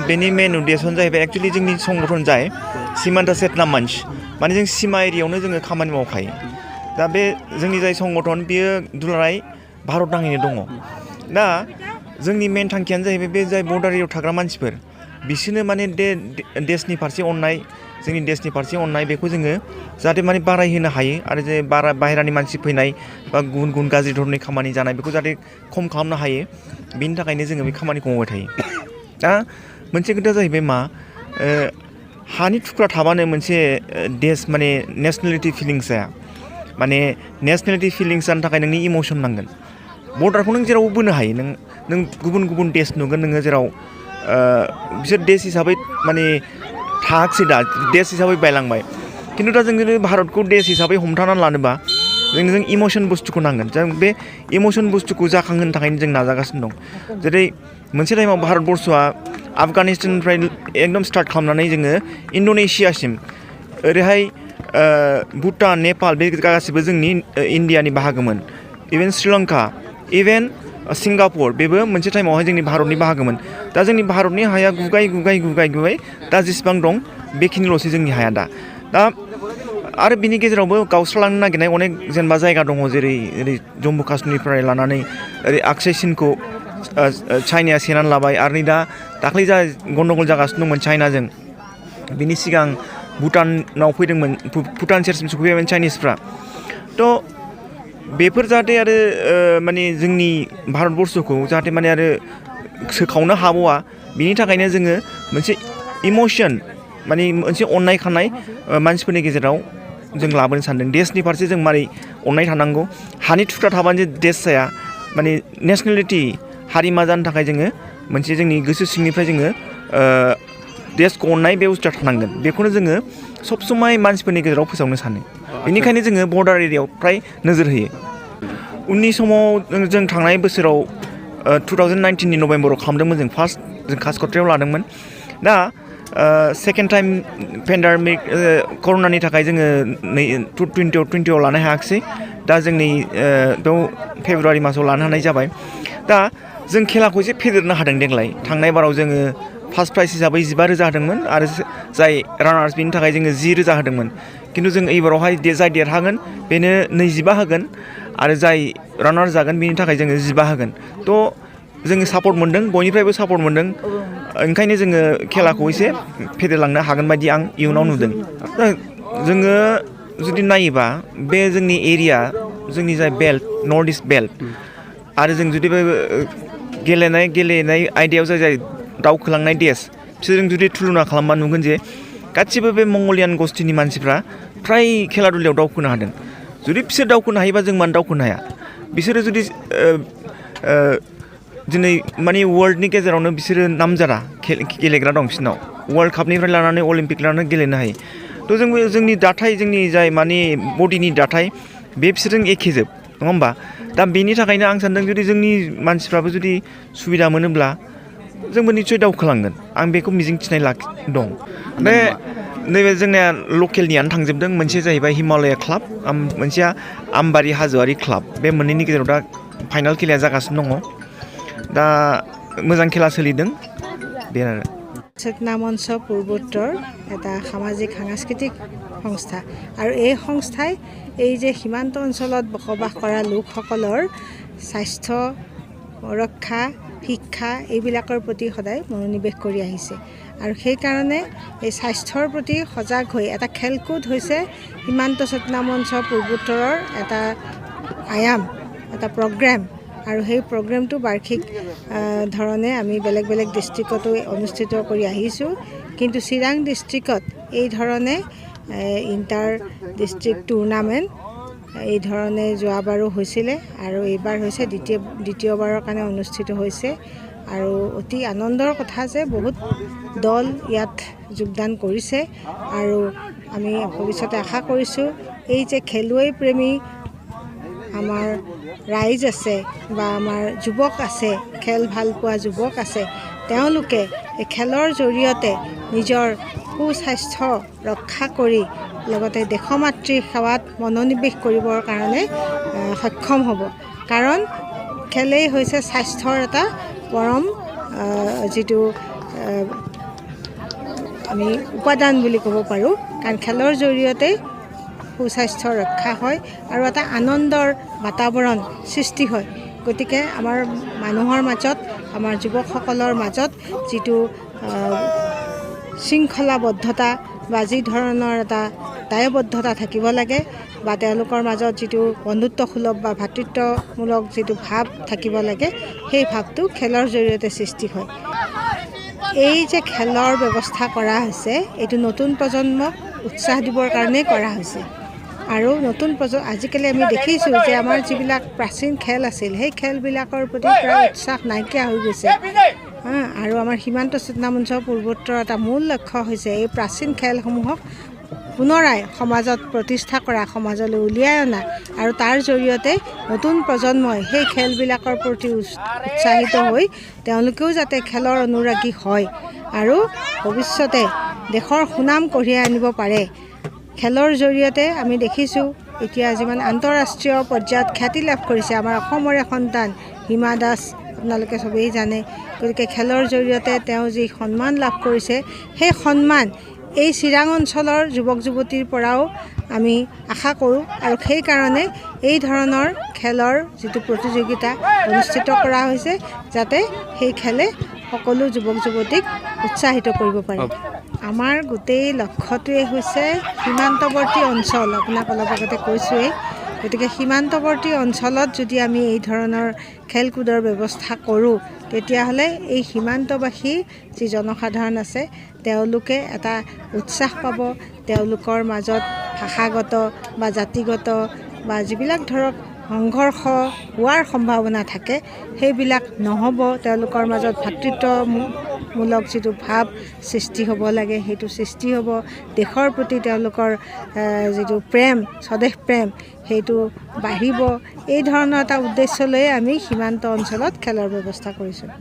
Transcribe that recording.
बेनि मेन उद्देश्यआनो जाहैबाय एक्चुअली जोंनि संगठन जाय सीमान्ता चेतना मंच माने जों सीमा एरियायावनो जोङो खामानि मावखायो दा बे जोंनि जाय संगठन बियो दुलाराय भारत नाङैनो दङ दा जोंनि मेन थांखियानो जाहैबाय बे जाय बर्डार एरियायाव थाग्रा मानसिफोर बिसोरनो माने देशनि फारसे अननाय जोंनि देशनि फारसे अननाय बेखौ जोङो जाहाथे माने बारायहोनो हायो आरो जे बाहेरानि मानसि फैनाय बा गुबुन गुबुन गाज्रि धरननि खामानि जानाय बेखौ जाहाथे खम खालामनो हायो बिनि थाखायनो जोङो बे खामानिखौ मावबाय थायो दा मोनसे खोथाया जाहैबाय मा हानि थुख्रा थाबानो मोनसे देश माने नेशनेलिटी फिलिंस जाया माने नेशनेलिटी फिलिंस जानो थाखाय नोंनि इमोशन नांगोन बर्डारखौ नों जेरावबो बोनो हायो नों गुबुन गुबुन देश नुगोन नोङो जेराव बिसोर देश हिसाबै माने थायाखिसै दा देश हिसाबै बायलांबाय खिन्थु दा जों जुदि भारतखौ देश हिसाबै हमथानानै लानोबा जों इमोशन बुस्थुखौ नांगोन जों बे इमोशन बुस्थुखौ जाखांहोनो थाखायनो जों नाजागासिनो दं जेरै मोनसे टाइमाव भारतबर्षआ आफगानिस्ताननिफ्राय एकदम स्टार्ट खालामनानै जोङो इन्ड'नेसियासिम ओरैहाय भुटान नेपाल बे गासिबो जोंनि इण्डियानि बाहागोमोन इभेन श्रीलंका इभेन सिंगापुर बेबो मोनसे टाइमावहाय जोंनि भारतनि बाहागोमोन दा जोंनि भारतनि हाया गुगाय दा जेसेबां दं बेखिनिल'सै जोंनि हाया दा आरो बिनि गेजेरावबो गावस्रालांनो नागिरनाय अनेक जेनेबा जायगा दङ जेरै जम्मु काश्मीरनिफ्राय लानानै ओरै आक्साइ चिनखौ चाइनाया सेनानै लाबाय आरो नै दाख्लै जा गन्दगल जागासिनो दंमोन चाइनाजों बिनि सिगां भुटानाव फैदोंमोन भुटान सेरसिम सफैबायमोन चाइनिसफ्रा थ' बेफोर जाहाथे आरो माने जोंनि भारतबर्षखौ जाहाथे माने आरो सोखावनो हाबावा बिनि थाखायनो जोङो मोनसे इमोशन माने मोनसे अननाय खानाय मानसिफोरनि गेजेराव जों लाबोनो सानदों देशनि फारसे जों मारै अननाय थानांगौ हानि थुख्रा थाबानो जे देश जाया माने नेशनेलिटी हारिमा जानो थाखाय जोङो मोनसे जोंनि गोसो सिंनिफ्राय जोङो देशखौ अननाय बे बुस्थुआ थानांगोन बेखौनो जोङो सब समाय मानसिफोरनि गेजेराव फोसावनो सानो बेनिखायनो जोङो बर्डार एरियायाव फ्राय नोजोर होयो उननि समाव जों थांनाय बोसोराव 2019नि नभेम्बराव खालामदोंमोन जों फार्स्ट जों कासकट्रायाव लादोंमोन दा सेकेन्ड टाइम पेन्डामिक कर'नानि थाखाय जोङो 2020आव लानो हायाखिसै दा जोंनि बेयाव फेब्रुवारि मासाव लानो हानाय जाबाय दा जों खेलाखौ एसे फेदेरनो हादों देग्लाय थांनाय बाराव जोङो फार्स्ट प्राइज हिसाबै 15,000 होदोंमोन आरो जाय रानार्स बिनि थाखाय जोङो 10,000 होदोंमोन खिन्थु जों एबारावहाय जाय देरहागोन बेनो 25 होगोन आरो जाय रानार्स जागोन बिनि थाखाय जोङो 15 होगोन थ' जोङो सापर्ट मोन्दों बयनिफ्रायबो सापर्ट मोन्दों ओंखायनो जोङो खेलाखौ एसे फेदेरलांनो हागोन बायदि आं इयुनाव नुदों जोङो जुदि नायोबा बे जोंनि एरिया जोंनि जाय बेल्ट नर्थ इस्ट बेल्ट आरो जों जुदि बे गेलेनाय आयदायाव जाय दावखोलांनाय देश बिसोरजों जुदि तुलना खालामबा नुगोन जे गासिबो बे मंगलियान गस्टिनि मानसिफ्रा फ्राय खेला दुलायाव दावखोनो हादों जुदि बिसोर दावखोनो हायोबा जों मानो दावखोनो हाया बिसोरो जुदि दिनै माने वर्ल्डनि गेजेरावनो बिसोरो नामजादा गेलेग्रा दं बिसोरनाव वर्ल्ड कापनिफ्राय लानानै अलिम्पिक लानानै गेलेनो हायो थ' जोंबो जोंनि दाथाय जोंनि जाय माने बडिनि दाथाय बे बिसोरजों एखेजोब नङा होमबा दा बेनि थाखायनो आं सानदों जुदि जोंनि मानसिफ्राबो जुदि सुबिदा मोनोब्ला जोंबो निस्सय दावखोलांगोन आं बेखौ मिजिंथिनाय दं बे नैबे जोंनिया लकेलनियानो थांजोबदों मोनसे जाहैबाय हिमालया क्लाब मोनसेया आमबारि हाजोआरि क्लाब बे मोननैनि गेजेराव दा फाइनाल खेलाया जागासिनो दङ दा मोजां खेला सोलिदों बे आरो চেতনা মঞ্চ পূৰ্বোত্তৰ এটা সামাজিক সাংস্কৃতিক সংস্থা আৰু এই সংস্থাই এই যে সীমান্ত অঞ্চলত বসবাস কৰা লোকসকলৰ স্বাস্থ্য ৰক্ষা শিক্ষা এইবিলাকৰ প্ৰতি সদায় মনোনিৱেশ কৰি আহিছে আৰু সেইকাৰণে এই স্বাস্থ্যৰ প্ৰতি সজাগ হৈ এটা খেলকুদ হৈছে সীমান্ত চেতনা মঞ্চ পূৰ্বোত্তৰৰ এটা আয়াম এটা প্ৰগ্ৰেম আৰু সেই প্ৰগ্ৰেমটো বাৰ্ষিক ধৰণে আমি বেলেগ বেলেগ ডিষ্ট্ৰিক্টতো অনুষ্ঠিত কৰি আহিছোঁ কিন্তু চিৰাং ডিষ্ট্ৰিক্টত এই ধৰণে ইণ্টাৰ ডিষ্ট্ৰিক্ট টুৰ্ণামেণ্ট এই ধৰণে যোৱাবাৰো হৈছিলে আৰু এইবাৰ হৈছে দ্বিতীয়বাৰৰ কাৰণে অনুষ্ঠিত হৈছে আৰু অতি আনন্দৰ কথা যে বহুত দল ইয়াত যোগদান কৰিছে আৰু আমি ভৱিষ্যতে আশা কৰিছোঁ এই যে খেলুৱৈ প্ৰেমী আমাৰ ৰাইজ আছে বা আমাৰ যুৱক আছে খেল ভাল পোৱা যুৱক আছে তেওঁলোকে এই খেলৰ জৰিয়তে নিজৰ সুস্বাস্থ্য ৰক্ষা কৰি লগতে দেশমাতৃৰ সেৱাত মনোনিৱেশ কৰিবৰ কাৰণে সক্ষম হ'ব কাৰণ খেলেই হৈছে স্বাস্থ্যৰ এটা পৰম যিটো আমি উপাদান বুলি ক'ব পাৰোঁ কাৰণ খেলৰ জৰিয়তে সুস্বাস্থ্য ৰক্ষা হয় আৰু এটা আনন্দৰ বাতাবৰণ সৃষ্টি হয় গতিকে আমাৰ মানুহৰ মাজত আমাৰ যুৱকসকলৰ মাজত যিটো শৃংখলাবদ্ধতা বা যি ধৰণৰ এটা দায়বদ্ধতা থাকিব লাগে বা তেওঁলোকৰ মাজত যিটো বন্ধুত্বসুলভ বা ভাতৃত্বমূলক যিটো ভাৱ থাকিব লাগে সেই ভাৱটো খেলৰ জৰিয়তে সৃষ্টি হয় এই যে খেলৰ ব্যৱস্থা কৰা হৈছে এইটো নতুন প্ৰজন্মক উৎসাহ দিবৰ কাৰণেই কৰা হৈছে আৰু নতুন আজিকালি আমি দেখিছোঁ যে আমাৰ যিবিলাক প্ৰাচীন খেল আছিল সেই খেলবিলাকৰ প্ৰতি প্ৰায় উৎসাহ নাইকিয়া হৈ গৈছে আৰু আমাৰ সীমান্ত চেতনা মঞ্চৰ পূৰ্বোত্তৰ এটা মূল লক্ষ্য হৈছে এই প্ৰাচীন খেলসমূহক পুনৰাই সমাজত প্ৰতিষ্ঠা কৰা সমাজলৈ উলিয়াই অনা আৰু তাৰ জৰিয়তে নতুন প্ৰজন্মই সেই খেলবিলাকৰ প্ৰতি উৎসাহিত হৈ তেওঁলোকেও যাতে খেলৰ অনুৰাগী হয় আৰু ভৱিষ্যতে দেশৰ সুনাম কঢ়িয়াই আনিব পাৰে খেলৰ জৰিয়তে আমি দেখিছোঁ এতিয়া যিমান আন্তঃৰাষ্ট্ৰীয় পৰ্যায়ত খ্যাতি লাভ কৰিছে আমাৰ অসমৰে সন্তান হিমা দাস আপোনালোকে সবেই জানে গতিকে খেলৰ জৰিয়তে তেওঁ যি সন্মান লাভ কৰিছে সেই সন্মান এই চিৰাং অঞ্চলৰ যুৱক যুৱতীৰ পৰাও আমি আশা কৰোঁ আৰু সেইকাৰণে এই ধৰণৰ খেলৰ যিটো প্ৰতিযোগিতা অনুষ্ঠিত কৰা হৈছে যাতে সেই খেলে সকলো যুৱক যুৱতীক উৎসাহিত কৰিব পাৰে আমাৰ গোটেই লক্ষ্যটোৱে হৈছে সীমান্তৱৰ্তী অঞ্চল আপোনাক অলপ আগতে কৈছোঁৱেই গতিকে সীমান্তৱৰ্তী অঞ্চলত যদি আমি এই ধৰণৰ খেল কুদৰ ব্যৱস্থা কৰোঁ তেতিয়াহ'লে এই সীমান্তবাসী যি জনসাধাৰণ আছে তেওঁলোকে এটা উৎসাহ পাব তেওঁলোকৰ মাজত ভাষাগত বা জাতিগত বা যিবিলাক ধৰক সংঘৰ্ষ হোৱাৰ সম্ভাৱনা থাকে সেইবিলাক নহ'ব তেওঁলোকৰ মাজত ভাতৃত্বমূলক যিটো ভাৱ সৃষ্টি হ'ব লাগে সেইটো সৃষ্টি হ'ব দেশৰ প্ৰতি তেওঁলোকৰ যিটো প্ৰেম স্বদেশ প্ৰেম সেইটো বাঢ়িব এই ধৰণৰ এটা উদ্দেশ্য লৈ আমি সীমান্ত অঞ্চলত খেলৰ ব্যৱস্থা কৰিছোঁ